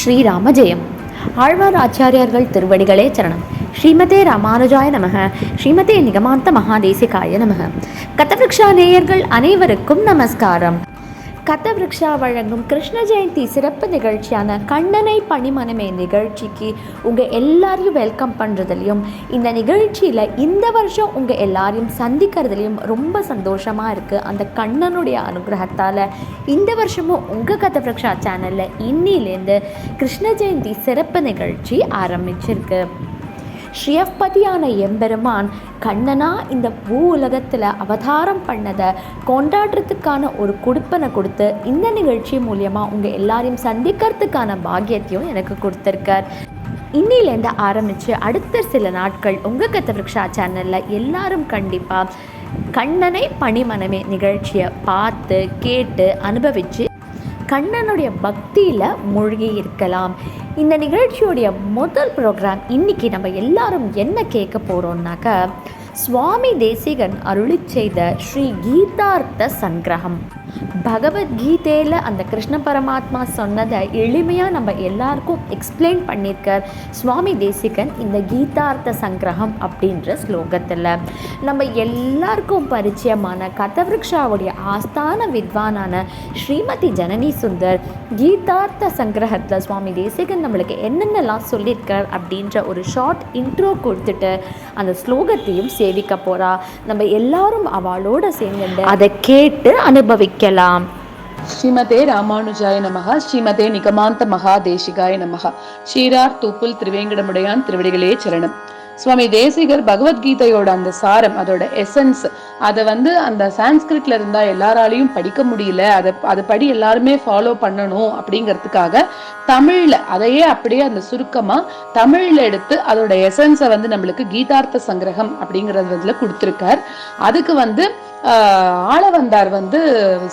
ஸ்ரீராம ஜெயம். ஆழ்வார் ஆச்சாரியார்கள் திருவடிகளே சரணம். ஸ்ரீமதே ராமானுஜாய நமக. ஸ்ரீமதே நிகமாந்த மகாதேசிகாய நமக. கதவிருக்ஷா நேயர்கள் அனைவருக்கும் நமஸ்காரம். கதவிருக்ஷா வழங்கும் கிருஷ்ண ஜெயந்தி சிறப்பு நிகழ்ச்சியான கண்ணனை பணிமனமே நிகழ்ச்சிக்கு உங்கள் எல்லாரையும் வெல்கம் பண்ணுறதுலையும், இந்த நிகழ்ச்சியில் இந்த வருஷம் உங்கள் எல்லாரையும் சந்திக்கிறதுலையும் ரொம்ப சந்தோஷமாக இருக்குது. அந்த கண்ணனுடைய அனுகிரகத்தால் இந்த வருஷமும் உங்கள் கதவிருக்ஷா சேனலில் இன்னிலேருந்து கிருஷ்ண ஜெயந்தி சிறப்பு நிகழ்ச்சி ஆரம்பிச்சிருக்கு. ஸ்ரீயப்பதியான எம்பெருமான் கண்ணனா இந்த பூ உலகத்தில் அவதாரம் பண்ணதை கொண்டாடுறதுக்கான ஒரு கொடுப்பனை கொடுத்து இந்த நிகழ்ச்சி மூலியமாக உங்கள் எல்லாரையும் சந்திக்கிறதுக்கான பாக்கியத்தையும் எனக்கு கொடுத்துருக்கார். இன்னிலேருந்து ஆரம்பித்து அடுத்த சில நாட்கள் உங்கள் கதவிருக்ஷா சேனலில் எல்லாரும் கண்டிப்பாக கண்ணனை பணிமனமே நிகழ்ச்சியை பார்த்து கேட்டு அனுபவித்து கண்ணனுடைய பக்தியில் மூழ்கி இருக்கலாம். இந்த நிகழ்ச்சியுடைய முதல் ப்ரோக்ராம் இன்றைக்கி நம்ம எல்லாரும் என்ன கேட்க போகிறோம்னாக்கா, சுவாமி தேசிகன் அருளி செய்த ஸ்ரீ கீதார்த்த சங்கிரகம். பகவத்கீதையில் அந்த கிருஷ்ண பரமாத்மா சொன்னதை எளிமையாக நம்ம எல்லாருக்கும் எக்ஸ்பிளைன் பண்ணியிருக்கார் சுவாமி தேசிகன் இந்த கீதார்த்த சங்கிரகம் அப்படின்ற ஸ்லோகத்தில். நம்ம எல்லாருக்கும் பரிச்சயமான கதவிருக்ஷாவுடைய ஆஸ்தான வித்வானான ஸ்ரீமதி ஜனனி சுந்தர் கீதார்த்த சங்கிரகத்தில் சுவாமி தேசிகன் நம்மளுக்கு என்னென்னலாம் சொல்லியிருக்கார் அப்படின்ற ஒரு ஷார்ட் இன்ட்ரோ கொடுத்துட்டு அந்த ஸ்லோகத்தையும் சேவிக்க போகிறா. நம்ம எல்லாரும் அவளோட சேர்ந்து அதை கேட்டு அனுபவிக்கலாம். ஸ்ரீமதே ராமானுஜாய நமக. ஸ்ரீமதே நிகமாந்த மகாதேசிகாய நமக. ஷீரார் தூப்புல் திருவேங்கடமுடையான் திருவடிகளே சரணம். சுவாமி தேசிகர் பகவத்கீதையோட அந்த சாரம், அதோட எசன்ஸ், அதை அந்த சான்ஸ்கிரிட்ல இருந்தா எல்லாராலையும் படிக்க முடியல, அதை படி எல்லாருமே ஃபாலோ பண்ணணும் அப்படிங்கிறதுக்காக தமிழ்ல அதையே அப்படியே அந்த சுருக்கமா தமிழ்ல எடுத்து அதோட எசன்ஸை நம்மளுக்கு கீதார்த்த சங்கிரகம் அப்படிங்கறதுல கொடுத்திருக்கார். அதுக்கு ஆளவந்தார்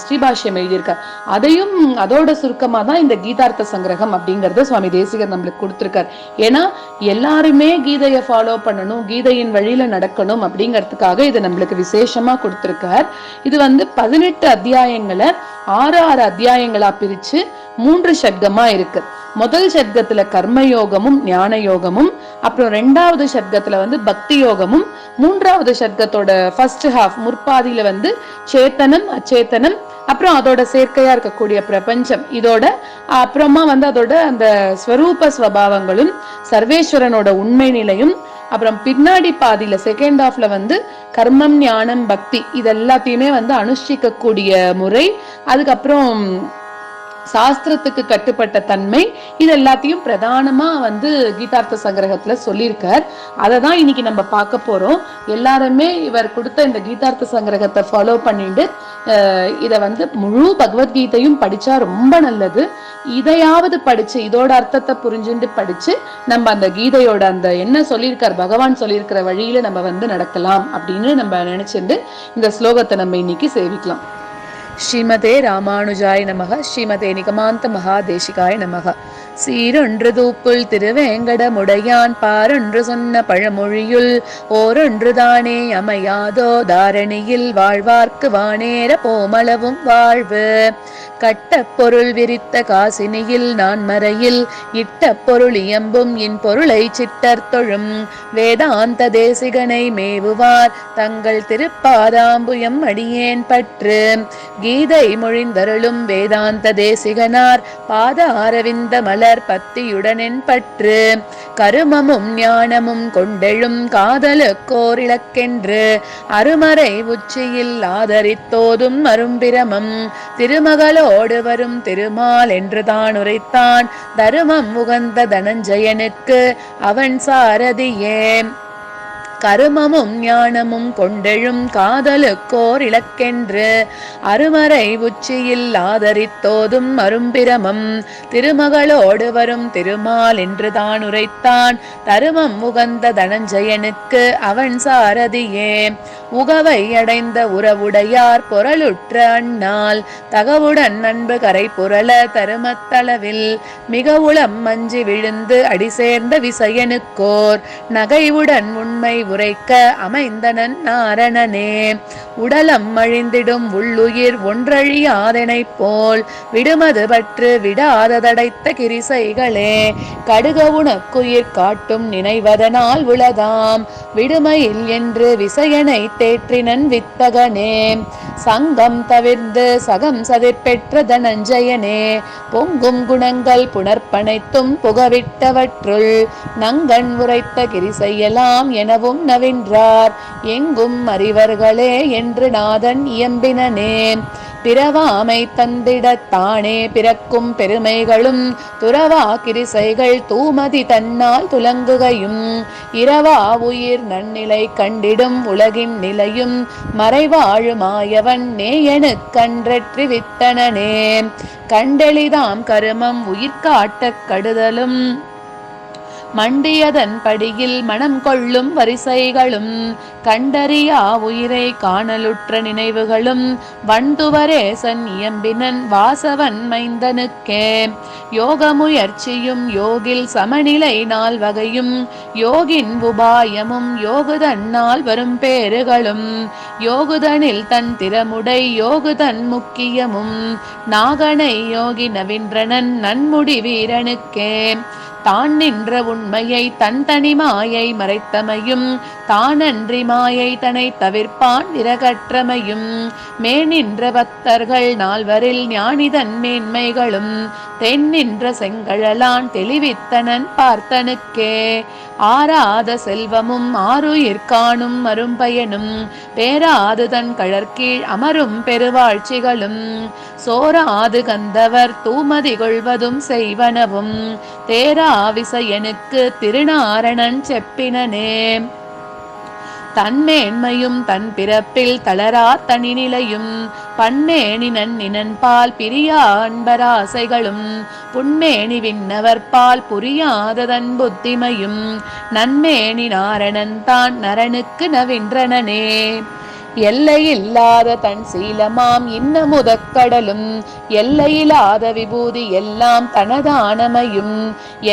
ஸ்ரீபாஷ்யம் எழுதியிருக்கார். அதையும் அதோட சுருக்கமா தான் இந்த கீதார்த்த சங்கிரகம் அப்படிங்கறத சுவாமி தேசிகர் நம்மளுக்கு கொடுத்திருக்கார். ஏன்னா எல்லாருமே கீதையை ஃபாலோ பண்ணணும், கீதையின் வழியில நடக்கணும் அப்படிங்கிறதுக்காக இதை நம்மளுக்கு விசேஷமா கொடுத்திருக்கார். இது 18 அத்தியாயங்களை 6 அத்தியாயங்களா பிரிச்சு 3 ஷட்கமா இருக்கு. முதல் ஷட்கத்துல கர்மயோகமும் ஞான யோகமும், அப்புறம் 2வது ஷட்கத்துல பக்தி யோகமும், 3வது ஷட்கத்தோட ஃபர்ஸ்ட் ஹாஃப் முற்பாதியில சேத்தனம் அச்சேத்தனம், அப்புறம் அதோட சேர்க்கையா இருக்கக்கூடிய பிரபஞ்சம், இதோட அப்புறமா அதோட அந்த ஸ்வரூப ஸ்வபாவங்களும் சர்வேஸ்வரனோட உண்மை நிலையும், அப்புறம் பின்னாடி பாதியில செகண்ட் ஹாஃப்ல கர்மம் ஞானம் பக்தி இதெல்லாத்தையுமே அனுஷ்டிக்க கூடிய முறை, அதுக்கப்புறம் சாஸ்திரத்துக்கு கட்டுப்பட்ட தன்மை, இது எல்லாத்தையும் பிரதானமா கீதார்த்த சங்கிரகத்துல சொல்லியிருக்கார். அதை தான் இன்னைக்கு நம்ம பார்க்க போறோம். எல்லாருமே இவர் கொடுத்த இந்த கீதார்த்த சங்கிரகத்தை ஃபாலோ பண்ணிட்டு இதை முழு பகவத்கீதையும் படிச்சா ரொம்ப நல்லது. இதையாவது படிச்சு இதோட அர்த்தத்தை புரிஞ்சுட்டு படிச்சு நம்ம அந்த கீதையோட அந்த என்ன சொல்லியிருக்கார் பகவான் சொல்லியிருக்கிற வழியில நம்ம நடக்கலாம் அப்படின்னு நம்ம நினைச்சிட்டு இந்த ஸ்லோகத்தை நம்ம இன்னைக்கு சேவிக்கலாம். ஸ்ரீமதே ராமானுஜாய நமக. ஸ்ரீமதே நிகமாந்த மகாதேசிகாய நமக. சீரொன்று தூப்புள் திருவேங்கடமுடையான் பாரொன்று சொன்ன பழமொழியுள் ஓரொன்று தானே அமையாதோ தாரணியில் வாழ்வார்க்கு வானேற போமளவும் வாழ்வு. கட்ட பொருள் விரித்த காசினியில் நான் மறையில் இட்ட பொருள் இயம்பும் இன் பொருளை சிட்டர் தொழும் வேதாந்த தேசிகனை மேவுவார் தங்கள் திருப்பாதாம்புயம் அடியேன் பற்று. கீதை மொழிந்தருளும் வேதாந்த தேசிகனார் பாத அரவிந்த மலர் பத்தியுடனென் பற்று. கருமமும் ஞானமும் கொண்டெழும் காதலுக்கோர் இலக்கென்று அருமறை உச்சியில் ஆதரித்தோதும் அரும்பிரமம் திருமகளோடு வரும் திருமால் என்று தான் உரைத்தான் தருமம் உகந்த தனஞ்சயனுக்கு அவன் சாரதியே. கருமமும் ஞானமும் கொண்டெழும் காதலுக்கோர் இலக்கென்று அருமறை உச்சியில் ஆதரித்தோதும் அரும்பிரமம் திருமகளோடு வரும் திருமால் என்று தான் உரைத்தான் தருமம் உகந்த தனஞ்சயனுக்கு அவன் சாரதியே. உகவை அடைந்த உறவுடையார் பொருளுற்ற அண்ணால் தகவுடன் அன்பு கரை புரள தருமத்தளவில் மிகவுளம் மஞ்சி விழுந்து அடி சேர்ந்த விசயனுக்கோர் நகைவுடன் உண்மை உரைக்க அமைந்தனன் நாரணனே. உடலம் அழிந்திடும் உள்ளுயிர் ஒன்றழியாதெனைப் போல் விடுமது பற்று விடாததடைத்த கிரிசைகளே. கடுக உனக்குயிர் காட்டும் நினைவதனால் உளதாம் விடுமையில் என்று விசயனை தேற்றினன் வித்தகனே. சங்கம் தவிர்ந்து சகம் சதிர்பெற்ற தனஞ்சயனே. பொங்கும் குணங்கள் புணர்ப்பனைத்தும் புகவிட்டவற்றுள் நங்கண் உரைத்த கிரிசையெல்லாம் எனவும் நவின்றார் எங்கும் அறிவர்களே என்று நாதன் இயம்பினனே. பிறவாமை தந்திடத்தானே பிறக்கும் பெருமைகளும் துறவா கிரிசைகள் தூமதி தன்னால் துலங்குகையும் இரவா உயிர் நன்னிலை கண்டிடும் உலகின் நிலையும் மறைவாழுமாயவன் நேயனு கன்றற்றி வித்தனனே. கண்டெளிதாம் கருமம் உயிர்காட்டக் கடுதலும் மண்டியதன் படியில் மனம் கொள்ளும் வரிசைகளும் கண்டறியா உயிரை காணலுற்ற நினைவுகளும் வண்டுவரேசன் இயம்பினன் வாசவன் மைந்தனுக்கே. யோக முயற்சியும் யோகில் சமநிலை நால் வகையும் யோகின் உபாயமும் யோகுதன்னால் வரும் பேறுகளும் யோகுதனில் தன் திறமுடை யோகுதன் முக்கியமும் நாகனை யோகி நவீன்றனன் நன்முடி வீரனுக்கே. தான் நின்ற உண்மையை தன் தனி மாயை மறைத்தமையும் தானன்றி மாயை தனை தவிர்ப்பான் விரகற்றமையும் மேநின்ற பக்தர்கள் நால்வரில் ஞானிதன் மேன்மைகளும் தென்னின்ற செங்கழலான் தெளிவித்தனன் பார்த்தனுக்கே. ஆராத செல்வமும் ஆருயிர் காணும் அரும்பயனும் பேராது தன் கழற்கீழ் அமரும் பெருவாழ்ச்சிகளும் சோராது கந்தவர் தூமதி கொள்வதும் செய்வனவும் தேரா விசயனுக்கு திருநாரணன் செப்பினனே. தன்மேன்மையும் தன் பிறப்பில் தளரா தனி நிலையும் பன்மேனி நன்னினன்பால் பிரியா அன்பராசைகளும் புன்மேனி விண்ணவர் பால் புரியாததன் புத்திமையும் நன்மேனி நாரணன் தான் நரனுக்கு நவின்றனனே. எல்லையில்லாத தன் சீலமாம் இன்னமுதக்கடலும் எல்லையில்லாத விபூதி எல்லாம் தனதானமையும்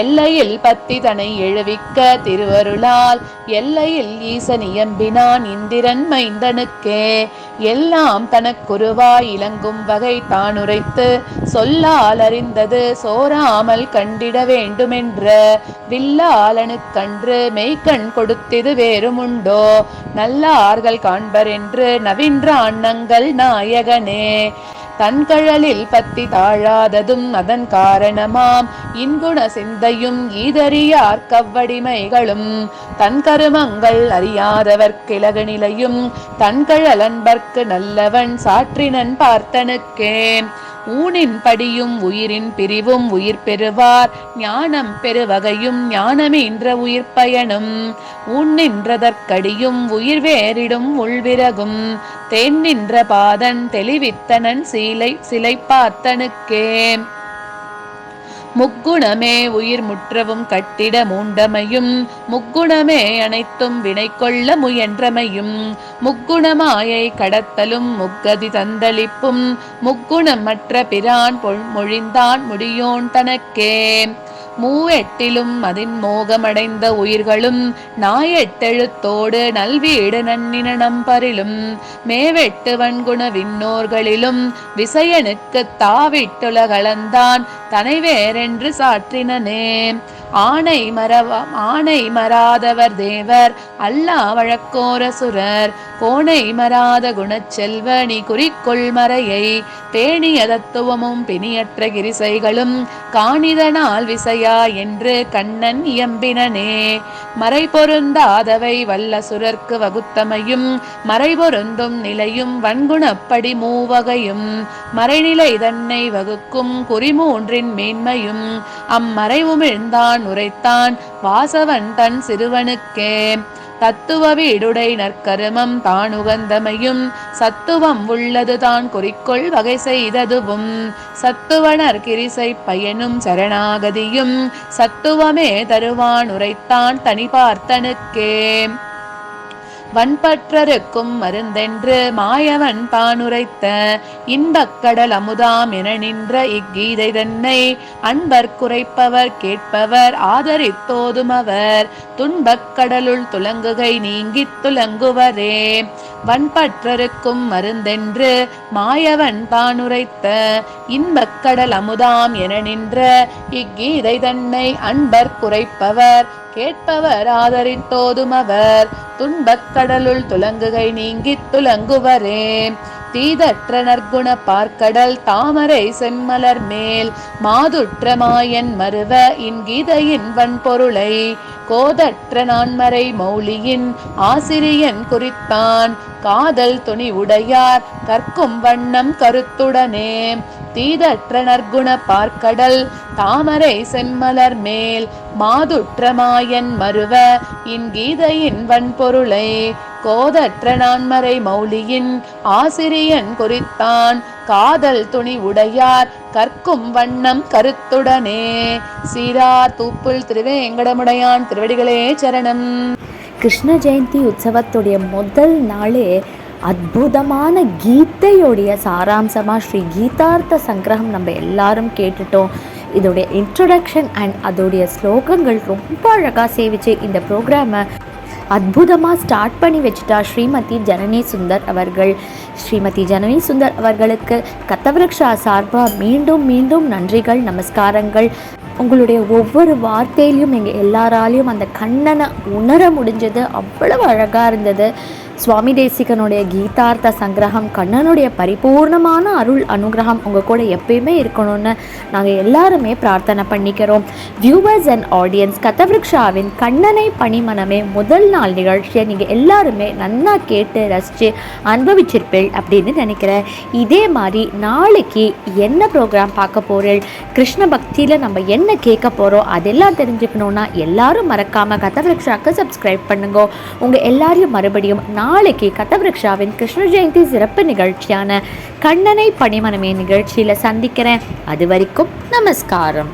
எல்லையில் பத்தி தனை எழுவிக்க திருவருளால் எல்லையில் ஈசனியம்பினான் இந்திரன் மைந்தனுக்கே. எல்லாம் தனக்குருவாய் இலங்கும் வகை தான் உரைத்து சொல்லால் அறிந்தது சோராமல் கண்டிட வேண்டுமென்ற வில்லாளனுக்கன்று மெய்கண் கொடுத்திது வேறுமுண்டோ நல்லார்கள் காண்பர் என்று நவீன்ற அண்ணங்கள் நாயகனே. தன்கழலில் பத்தி தாழாததும் அதன் காரணமாம் இன்குண சிந்தையும் ஈதறியார் கவ்வடிமைகளும் தன் கருமங்கள் அறியாதவர் கிழகு நிலையும் தன்கழல் அன்பர்க்கு நல்லவன் சாற்றினன் பார்த்தனுக்கே. ஊனின் படியும் உயிரின் பிரிவும் உயிர் பெறுவார் ஞானம் பெருவகையும் ஞானமீன்ற உயிர் பயனும் உன்னின்றதற்கடியும் உயிர் வேறிடும் உள்விறகும் தென்னின்ற பாதன் தெளிவித்தனன் சிலை பார்த்தனுக்கே. முக்குணமே உயிர் முற்றவும் கட்டிட மூண்டமையும் முக்குணமே அனைத்தும் வினை கொள்ள முயன்றமையும் முக்குணமாயை கடத்தலும் முக்கதி தந்தளிப்பும் முக்குணமற்ற பிரான் மொழிந்தான் முடியோன் தனக்கே. மூவெட்டிலும் அதின் மோகமடைந்த உயிர்களும் நாயெட்டெழுத்தோடு நல்வீடு நன்னின நம்பரிலும் மேவெட்டு வன்குண விண்ணோர்களிலும் விசயனுக்கு தாவிட்டுலகளந்தான் தனை வேறென்று சாற்றினனே. ஆணை மறாதவர் தேவர் அல்லா வழக்கோரசுரர் கோணை மறாத குணச்செல்வ நீ குறிக்கொள் மறையை பேணிய தத்துவமும் பிணியற்ற கிரிசைகளும் காணிதனால் விசையா என்று கண்ணன் இயம்பினனே. மறை பொருந்தாதவை வல்லசுரர்க்கு வகுத்தமையும் மறை பொருந்தும் நிலையும் வன்குணப்படி மூவகையும் மறைநிலை தன்னை வகுக்கும் குறிமூன்றின் மேன்மையும் அம்மறைவுமிழ்ந்தான் உரைத்தான் வாசவன் தன் சிறுவனுக்கே. தத்துவ வீடுடை நற்கருமம் தான் உகந்தமையும் சத்துவம் உள்ளது தான் குறிக்கொள் வகை செய்ததுவும் சத்துவனர் கிரிசை பயனும் சரணாகதியும் சத்துவமே தருவான் உரைத்தான் தனி பார்த்தனுக்கே. வன்பற்றருக்கும் மருந்தென்று மாயவன் பானுரைத்த இன்பக்கடல் அமுதாம் என நின்ற இக்கீதை தன்னை அன்பர் குறைப்பவர் கேட்பவர் ஆதரித்தோதுமவர் துன்பக்கடலுள் துலங்குகை நீங்கித் துலங்குவரே. வன்பற்றருக்கும் மருந்தென்று மாயவன் பானுரைத்த இன்பக்கடல் அமுதாம் என நின்ற இக்கீதை தன்னை அன்பர் குறைப்பவர் கேட்பவர் ஆதரித்தோதுமவர் துன்பக்கடலுள் துலங்குகை நீங்கித் துலங்குவரே. தீதற்ற நற்குண பார்க்கடல் தாமரை செம்மலர் மேல் மாதுற்ற மாயன் மருவ இன்கீதையின் வன்பொருளை கோதற்ற நான்மறை மௌலியின் ஆசிரியன் குறித்தான் காதல் துணி உடையார் கற்கும் வண்ணம் கருத்துடனே. தீதற்ற நற்குண பார்க்கடல் தாமரை செம்மலர் மேல் மாதுற்ற மாயன் மருவ இன்கீதையின் வன்பொருளை கோதற்ற நான்மறை மௌலியின் ஆசிரியன் குறித்தான் காதல் துணி உடையார் கற்கும் வண்ணம் கருத்துடனே. சீரார் தூப்புல் திருவேங்கடமுடையான் திருவடிகளே சரணம். கிருஷ்ண ஜெயந்தி உற்சவத்துடைய முதல் நாளே அற்புதமான கீதையோடைய சாராம்சமாக ஸ்ரீ கீதார்த்த சங்கிரகம் நம்ம எல்லாரும் கேட்டுட்டோம். இதோடைய இன்ட்ரொடக்ஷன் அண்ட் அதோடைய ஸ்லோகங்கள் ரொம்ப அழகாக சேவிச்சு இந்த ப்ரோக்ராமை அற்புதமாக ஸ்டார்ட் பண்ணி வச்சுட்டா ஸ்ரீமதி ஜனனி சுந்தர் அவர்கள். ஸ்ரீமதி ஜனனி சுந்தர் அவர்களுக்கு கதவிருக்ஷா சார்பாக மீண்டும் மீண்டும் நன்றிகள், நமஸ்காரங்கள். உங்களுடைய ஒவ்வொரு வார்த்தையிலையும் எங்கள் எல்லாராலையும் அந்த கண்ணனை உணர முடிஞ்சது, அவ்வளவு அழகாக இருந்தது. சுவாமி தேசிகனுடைய கீதார்த்த சங்கிரகம், கண்ணனுடைய பரிபூர்ணமான அருள் அனுகிரகம் உங்கள் கூட எப்பயுமே இருக்கணும்னு நாங்கள் எல்லாருமே பிரார்த்தனை பண்ணிக்கிறோம். வியூவர்ஸ் அண்ட் ஆடியன்ஸ், கதவிருக்ஷாவின் கண்ணனை பணிமனமே முதல் நாள் நிகழ்ச்சியை நீங்கள் எல்லாருமே நன்னா கேட்டு ரசித்து அனுபவிச்சிருப்பேள் அப்படின்னு நினைக்கிறேன். இதே மாதிரி நாளைக்கு என்ன ப்ரோக்ராம் பார்க்க போகிறேன், கிருஷ்ண பக்தியில் நம்ம என்ன கேட்க போகிறோம் அதெல்லாம் தெரிஞ்சுக்கணுன்னா எல்லாரும் மறக்காமல் கதவிருக்ஷாவுக்கு சப்ஸ்கிரைப் பண்ணுங்க. உங்கள் எல்லாரையும் மறுபடியும் நாளைக்கு கதவிருக்ஷாவின் கிருஷ்ண ஜெயந்தி சிறப்பு நிகழ்ச்சியான கண்ணனை பணிமனமே நிகழ்ச்சியில் சந்திக்கிறேன். அது வரைக்கும் நமஸ்காரம்.